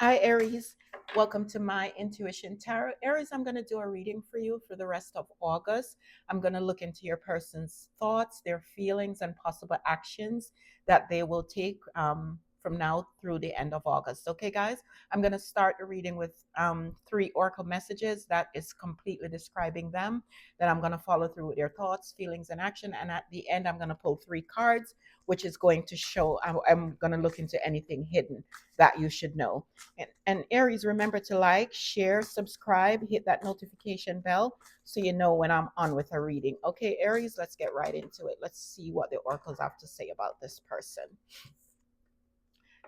Hi, Aries. Welcome to my Intuition Tarot. Aries, I'm going to do a reading for you for the rest of August. I'm going to look into your person's thoughts, their feelings, and possible actions that they will take from now through the end of August. Okay, guys? I'm going to start the reading with three oracle messages that is completely describing them. Then I'm going to follow through with their thoughts, feelings, and action. And at the end, I'm going to pull three cards, which is going to show, I'm going to look into anything hidden that you should know. And Aries, remember to like, share, subscribe, hit that notification bell so you know when I'm on with a reading. Okay, Aries, let's get right into it. Let's see what the oracles have to say about this person.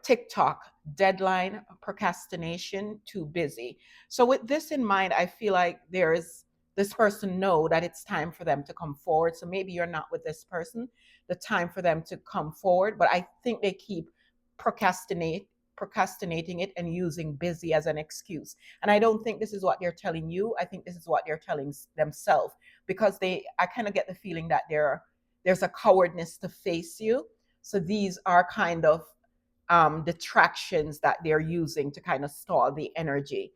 TikTok, deadline, procrastination, too busy. So with this in mind, I feel like there's this person know that it's time for them to come forward. So maybe you're not with this person, the time for them to come forward, but I think they keep procrastinating it and using busy as an excuse. And I don't think this is what they're telling you. I think this is what they're telling themselves because I kind of get the feeling that there's a cowardness to face you. So these are kind of detractions that they're using to kind of stall the energy,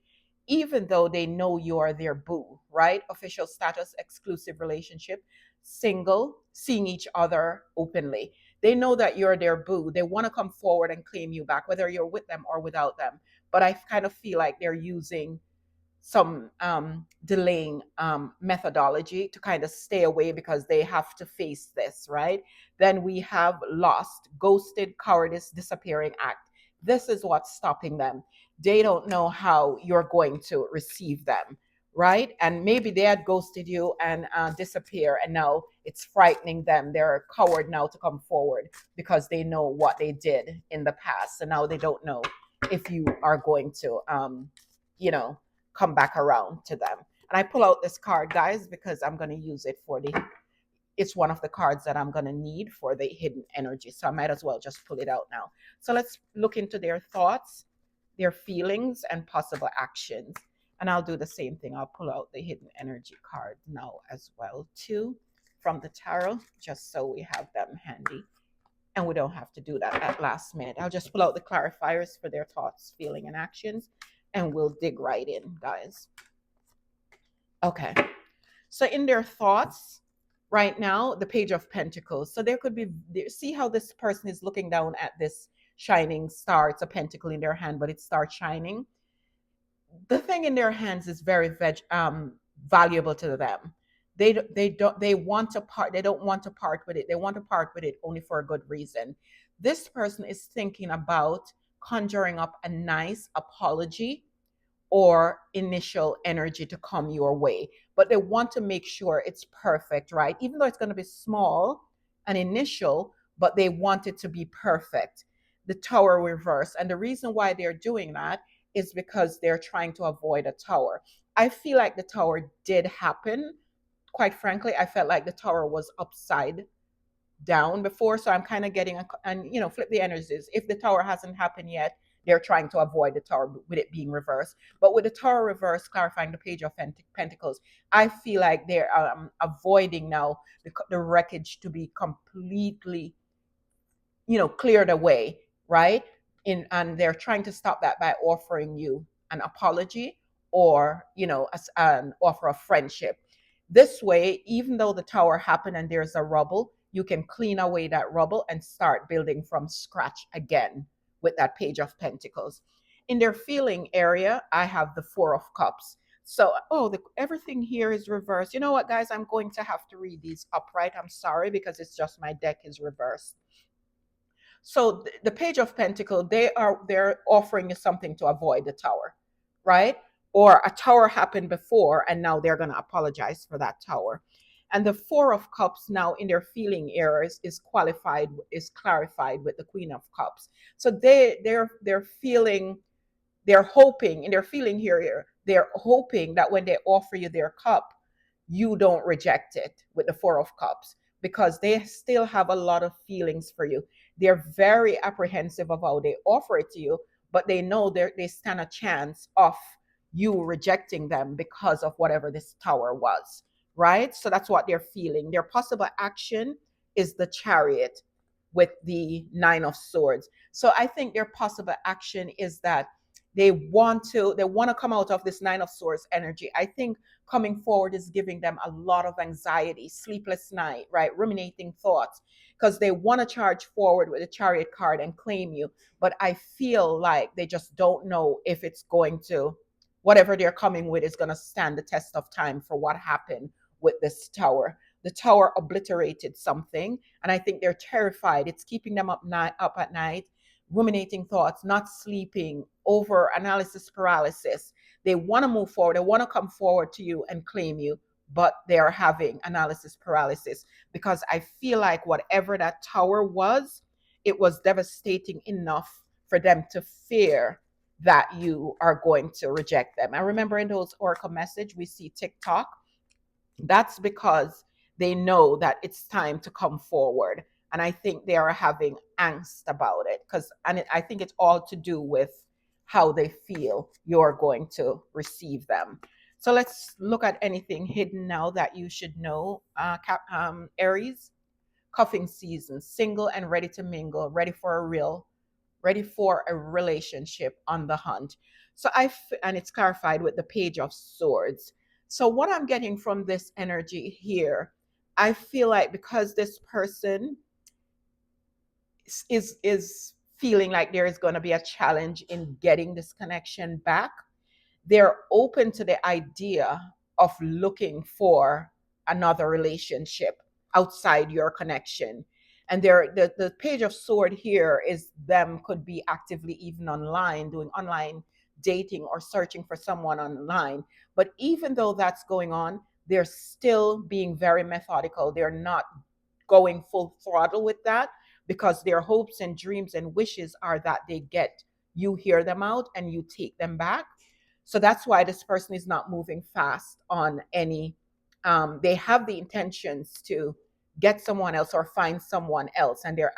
even though they know you are their boo, right? Official status, exclusive relationship, single, seeing each other openly. They know that you're their boo. They want to come forward and claim you back, whether you're with them or without them. But I kind of feel like they're using some delaying methodology to kind of stay away because they have to face this, right? Then we have lost, ghosted, cowardice, disappearing act. This is what's stopping them. They don't know how you're going to receive them, right? And maybe they had ghosted you and disappear, and now it's frightening them. They're a coward now to come forward because they know what they did in the past, and now they don't know if you are going to, you know, come back around to them. And I pull out this card, guys, because I'm going to use it for it's one of the cards that I'm going to need for the hidden energy. So I might as well just pull it out now. So let's look into their thoughts, their feelings, and possible actions. And I'll do the same thing. I'll pull out the hidden energy card now as well, too, from the tarot, just so we have them handy. And we don't have to do that at last minute. I'll just pull out the clarifiers for their thoughts, feeling, and actions, and we'll dig right in, guys. Okay. So in their thoughts right now, the Page of Pentacles. So there could be, see how this person is looking down at this shining star. It's a pentacle in their hand, but it starts shining. The thing in their hands is very valuable to them. They want to part. They don't want to part with it. They want to part with it only for a good reason. This person is thinking about conjuring up a nice apology or initial energy to come your way, but they want to make sure it's perfect, right? Even though it's going to be small and initial, but they want it to be perfect. The tower reverse. And the reason why they're doing that is because they're trying to avoid a tower. I feel like the tower did happen. Quite frankly, I felt like the tower was upside down before. So I'm kind of getting, and flip the energies. If the tower hasn't happened yet, they're trying to avoid the tower with it being reversed. But with the tower reverse, clarifying the Page of Pentacles, I feel like they're avoiding now the wreckage to be completely, cleared away, right? And they're trying to stop that by offering you an apology or, an offer of friendship. This way, even though the tower happened and there's a rubble, you can clean away that rubble and start building from scratch again with that Page of Pentacles. In their feeling area, I have the Four of Cups. So, everything here is reversed. You know what, guys? I'm going to have to read these upright. I'm sorry because it's just my deck is reversed. So the Page of Pentacles, they're offering you something to avoid the tower, right? Or a tower happened before and now they're going to apologize for that tower. And the Four of Cups now in their feeling areas is clarified with the Queen of Cups. So they're feeling, they're hoping in their feeling here, they're hoping that when they offer you their cup, you don't reject it with the Four of Cups because they still have a lot of feelings for you. They're very apprehensive of how they offer it to you, but they know they stand a chance of you rejecting them because of whatever this tower was, right? So that's what they're feeling. Their possible action is the Chariot with the Nine of Swords. So I think their possible action is that They want to come out of this Nine of Swords energy. I think coming forward is giving them a lot of anxiety, sleepless night, right? Ruminating thoughts, because they want to charge forward with the Chariot card and claim you. But I feel like they just don't know if it's going to, whatever they're coming with is going to stand the test of time for what happened with this Tower. The Tower obliterated something, and I think they're terrified. It's keeping them up at night, ruminating thoughts, not sleeping, over analysis paralysis. They want to move forward, they want to come forward to you and claim you, but they're having analysis paralysis, because I feel like whatever that Tower was, it was devastating enough for them to fear that you are going to reject them. I remember in those Oracle message, we see TikTok. That's because they know that it's time to come forward. And I think they are having angst about it, and I think it's all to do with how they feel you're going to receive them. So let's look at anything hidden now that you should know. Aries, cuffing season, single and ready to mingle, ready for a relationship, on the hunt. And it's clarified with the Page of Swords. So what I'm getting from this energy here, I feel like because this person is feeling like there is going to be a challenge in getting this connection back, they're open to the idea of looking for another relationship outside your connection. And the Page of Sword here is them could be actively even online, doing online dating or searching for someone online. But even though that's going on, they're still being very methodical. They're not going full throttle with that, because their hopes and dreams and wishes are that they get, you hear them out and you take them back. So that's why this person is not moving fast on any. They have the intentions to get someone else or find someone else, and they're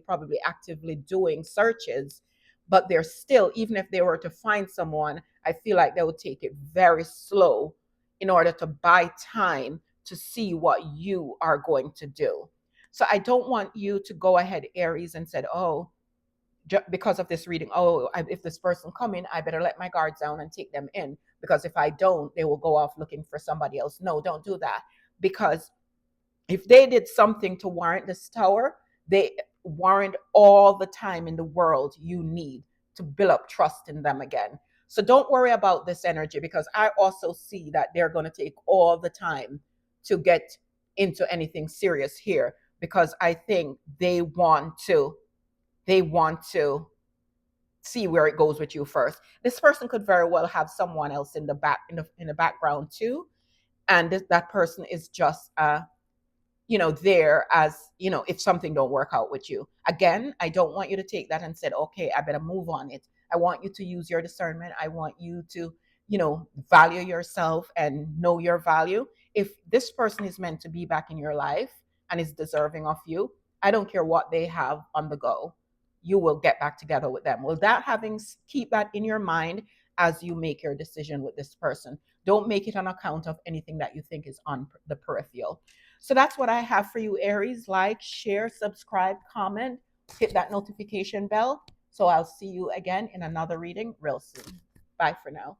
probably actively doing searches. But they're still, even if they were to find someone, I feel like they would take it very slow in order to buy time to see what you are going to do. So I don't want you to go ahead, Aries, and said, oh, because of this reading, if this person come in, I better let my guards down and take them in, because if I don't, they will go off looking for somebody else. No, don't do that, because if they did something to warrant this Tower, they warrant all the time in the world you need to build up trust in them again. So don't worry about this energy, because I also see that they're going to take all the time to get into anything serious here, because I think they want to see where it goes with you first. This person could very well have someone else in the background too, and that person is just there as, if something don't work out with you. Again, I don't want you to take that and said, okay, I better move on it. I want you to use your discernment. I want you to, value yourself and know your value. If this person is meant to be back in your life and is deserving of you, I don't care what they have on the go. You will get back together with them. Well, keep that in your mind as you make your decision with this person. Don't make it on account of anything that you think is on the peripheral. So that's what I have for you, Aries. Like, share, subscribe, comment, hit that notification bell. So I'll see you again in another reading real soon. Bye for now.